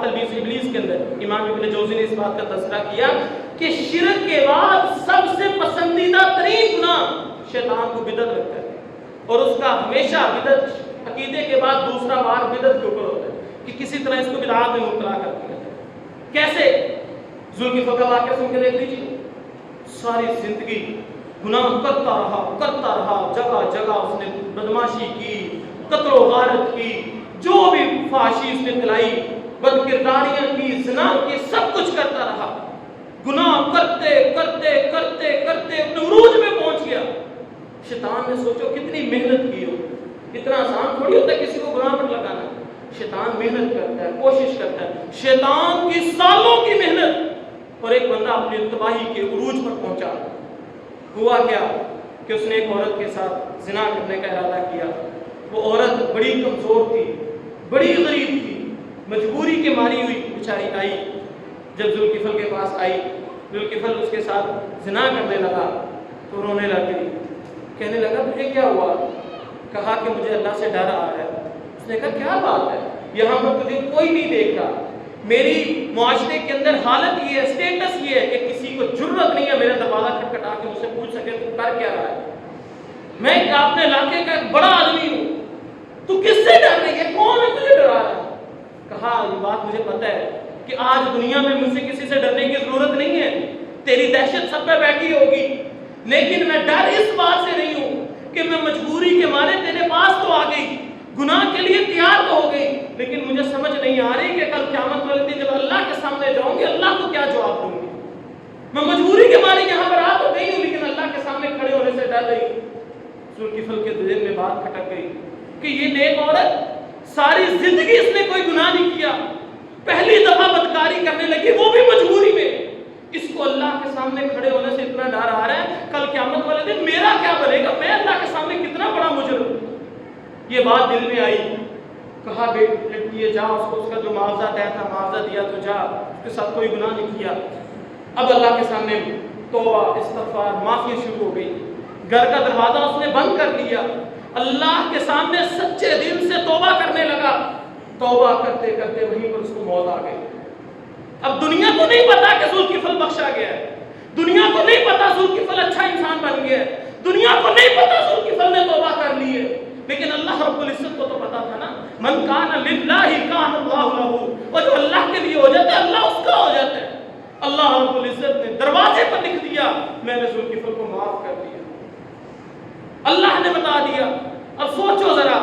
تلبیس ابلیس کے اندر امام ابن جوزی نے اس بات کا تذکرہ کیا کہ شرک کے بعد سب سے پسندیدہ ترین گناہ شیطان کو بدعت لگتا ہے، اور اس کا ہمیشہ بدعت عقیدے کے بعد دوسرا بار بدعت کے اوپر ہوتا ہے کہ کسی طرح اس کو بدعات میں مبتلا کر دیا جائے۔ کیسے؟ ذوالفقار کا واقعہ سن کے دیکھ لیجیے، ساری زندگی گناہ کرتا رہا، جگہ جگہ اس نے بدماشی کی، قتل و غارت کی، جو بھی فحاشی اس نے پھیلائی، بد کرداریاں کی، زنا کی، سب کچھ کرتا رہا، گناہ کرتے کرتے کرتے کرتے اپنے عروج میں پہنچ گیا۔ شیطان نے سوچو کتنی محنت کی ہو، اتنا آسان تھوڑی ہوتا ہے کسی کو گناہ پر لگانا۔ شیطان محنت کرتا ہے، کوشش کرتا ہے، شیطان کی سالوں کی محنت، اور ایک بندہ اپنی تباہی کے عروج پر پہنچا۔ ہوا کیا کہ اس نے ایک عورت کے ساتھ زنا کرنے کا ارادہ کیا۔ وہ عورت بڑی کمزور تھی، بڑی غریب تھی، مجبوری کے ماری ہوئی بیچاری آئی۔ جب ذوالکفل کے پاس آئی، ذوالکفل اس کے ساتھ زنا کرنے لگا تو رونے لگی، کہنے لگا تجھے کیا ہوا؟ کہا کہ مجھے اللہ سے ڈر آ رہا ہے۔ اس نے کہا کیا بات ہے، یہاں پر تجھے کوئی نہیں دیکھ رہا، میری معاشرے کے اندر حالت یہ ہے، اسٹیٹس یہ ہے کہ کسی کو جرت نہیں ہے میرا دروازہ کھٹکھٹا کے مجھ سے پوچھ سکے تو کر کیا رہا ہے، میں اپنے علاقے کا ایک بڑا آدمی ہوں، تو کس سے ڈر رہی ہے، کون ہے تجھے ڈرا رہا ہے؟ کہا یہ بات مجھے پتہ ہے کہ آج دنیا میں مجھ سے کسی سے ڈرنے کی ضرورت نہیں ہے، تیری دہشت سب پہ بیٹھی ہوگی، لیکن میں ڈر اس بات سے نہیں ہوں کہ میں مجبوری کے مارے تیرے پاس تو آ گئی، گناہ کے لیے تیار تو ہو گئی، لیکن مجھے سمجھ نہیں آ رہی کہ کل قیامت والے دن جب اللہ کے سامنے جاؤں گی اللہ کو کیا جواب دوں گی۔ میں مجبوری کے مارے یہاں پر آ تو گئی ہوں، لیکن اللہ کے سامنے کھڑے ہونے سے ڈر رہی ہوں۔ ذوالکفل کے دل میں بات کھٹک گئی کہ یہ نیک عورت ساری زندگی اس نے کوئی گناہ نہیں کیا، پہلی دفعہ بدکاری کرنے لگی وہ بھی مجبوری میں، اس کو اللہ کے سامنے کھڑے ہونے سے اتنا ڈر آ رہا ہے کل قیامت والے دن میرا کیا بنے گا، میں اللہ کے سامنے کتنا بڑا مجرم ہوں۔ یہ بات دل میں آئی، کہا بیٹی جا، اس کو اس کا جو معاوضہ طے تھا معاوضہ دیا تو جا، اس کے ساتھ کوئی گناہ نہیں کیا۔ اب اللہ کے سامنے توبہ استغفار معافی شروع ہو گئی، گھر کا دروازہ اس نے بند کر لیا، اللہ کے سامنے سچے دل سے توبہ کرنے لگا، توبہ کرتے کرتے وہیں پر اس کو موت آ گئی۔ اب دنیا کو نہیں پتا کہ ذوالکفل بخشا گیا ہے، دنیا کو نہیں پتا ذوالکفل اچھا انسان بن گیا ہے، دنیا کو نہیں پتا ذوالکفل نے توبہ کر لی ہے، لیکن اللہ رب العزت کو تو پتا تھا نا، من کان للہ کان اللہ لہ، اور جو اللہ کے لیے ہو جاتا ہے اللہ اس کا ہو جاتا ہے۔ اللہ رب العزت نے دروازے پر لکھ دیا میں نے ذوالکفل کو معاف کر دیا، اللہ نے بتا دیا۔ اب سوچو ذرا،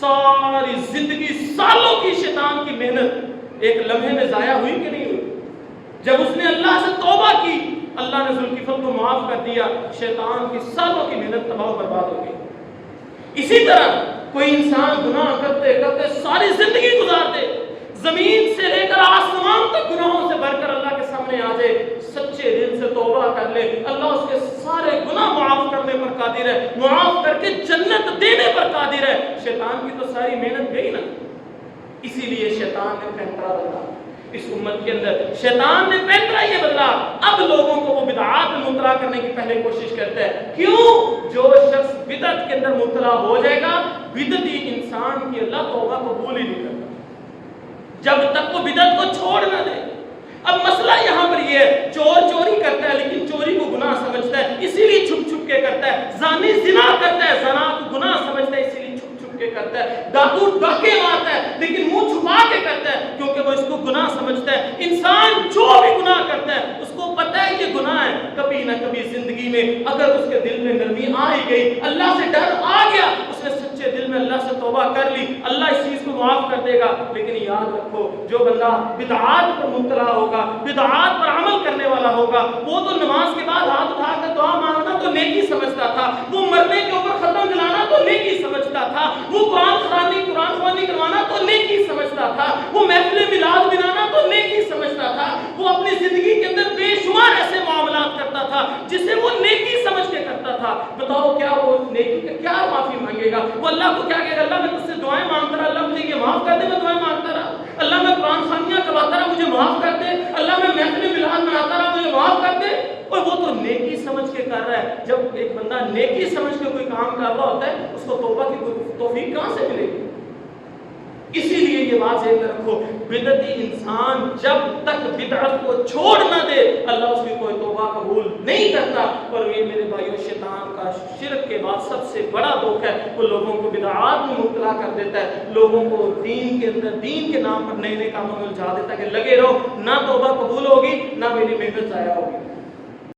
ساری زندگی سالوں کی شیطان کی محنت ایک لمحے میں ضائع ہوئی کہ نہیں ہوئی؟ جب اس نے اللہ سے توبہ کی اللہ نے ذوالکفل کو معاف کر دیا، شیطان کی سالوں کی محنت تباہ و برباد ہو گئی۔ اسی طرح کوئی انسان گناہ کرتے کرتے ساری زندگی گزار دے، زمین سے لے کر آسمان تک گناہوں سے بھر کر اللہ کے سامنے آ جائے، سچے دل سے توبہ کر لے، اللہ اس کے سارے گناہ معاف کرنے پر قادر ہے، معاف کر کے جنت دینے پر قادر ہے۔ شیطان کی تو ساری محنت گئی نا، اسی لیے شیطان نے پینترا بدلا اس امت کے اندر، شیطان نے پینترا یہ بدلا، اب لوگوں کو وہ بدعات میں مبتلا کرنے کی پہلے کوشش کرتا ہے۔ کیوں؟ جو شخص بدعت کے اندر مبتلا ہو جائے گا، بدعتی انسان کی اللہ توبہ قبول ہی نہیں کرتا جب تک وہ بدعت کو چھوڑ نہ دے۔ اب مسئلہ یہاں پر یہ ہے، چور چوری کرتا ہے لیکن چوری کو گناہ سمجھتا ہے، اسی لیے چھپ چھپ کے کرتا ہے، زانی زنا کرتا ہے، زنا کو گناہ سمجھتا ہے، اسی لیے چھپ چھپ کے کرتا ہے، ڈاکو ڈاکے مارتا ہے لیکن منہ چھپا کے کرتا ہے کیونکہ وہ اس کو گناہ سمجھتا ہے۔ انسان جو بھی گناہ کرتا ہے اس کو پتہ ہے یہ گناہ ہے، کبھی نہ کبھی زندگی میں اگر اس کے دل میں نرمی آ ہی گئی، اللہ سے ڈر آ گیا، اس نے سچے دل میں اللہ سے توبہ کر لی، اللہ اس چیز کو معاف کر دے گا۔ لیکن یاد رکھو، جو بندہ بدعات پر مبتلا ہوگا، بدعات پر عمل کرنے والا ہوگا، وہ تو نماز کے بعد ہاتھ اٹھا کر دعا مانگنا تو نیکی سمجھتا تھا، وہ مرنے کے اوپر ختم دلانا تو نیکی سمجھتا تھا، وہ قرآن خوانی کروانا تو نیکی سمجھتا تھا، وہ محفل میلاد بنانا تو نیکی سمجھتا تھا، وہ اپنی زندگی کے اندر بے شمار ایسے معاملات کرتا تھا جسے وہ نیکی سمجھ کے کرتا تھا۔ بتاؤ کیا وہ نیکی کا کیا معافی مانگے گا؟ وہ اللہ کو کیا کہے گا؟ اللہ میں تجھ سے دعائیں مانگتا رہا، اللہ مجھے یہ معاف کر دے، میں دعائیں مانگتا رہا، اللہ میں قرآن خوانیاں کرواتا رہا مجھے معاف کر دے، اللہ میں محفل میلاد مناتا رہا مجھے معاف کر دے۔ اور وہ تو نیکی سمجھ کے کر رہا ہے۔ جب ایک بندہ نیکی سمجھ کے کوئی کام کر رہا ہوتا ہے اس کو توبہ کی توفیق کہاں سے ملے گی؟ اسی لیے یہ بات ذہن میں رکھو، بدعتی انسان جب تک بدعت کو چھوڑ نہ دے اللہ اس کی کوئی توبہ قبول نہیں کرتا. اور یہ میرے بھائیو شیطان کا شرک کے بعد سب سے بڑا دھوکہ ہے، وہ لوگوں کو بدعات میں مبتلا کر دیتا ہے، لوگوں کو دین کے اندر دین کے نام پر نئے نئے کاموں میں الجھا دیتا ہے کہ لگے رہو، نہ توبہ قبول ہوگی نہ میری محنت ضائع ہوگی.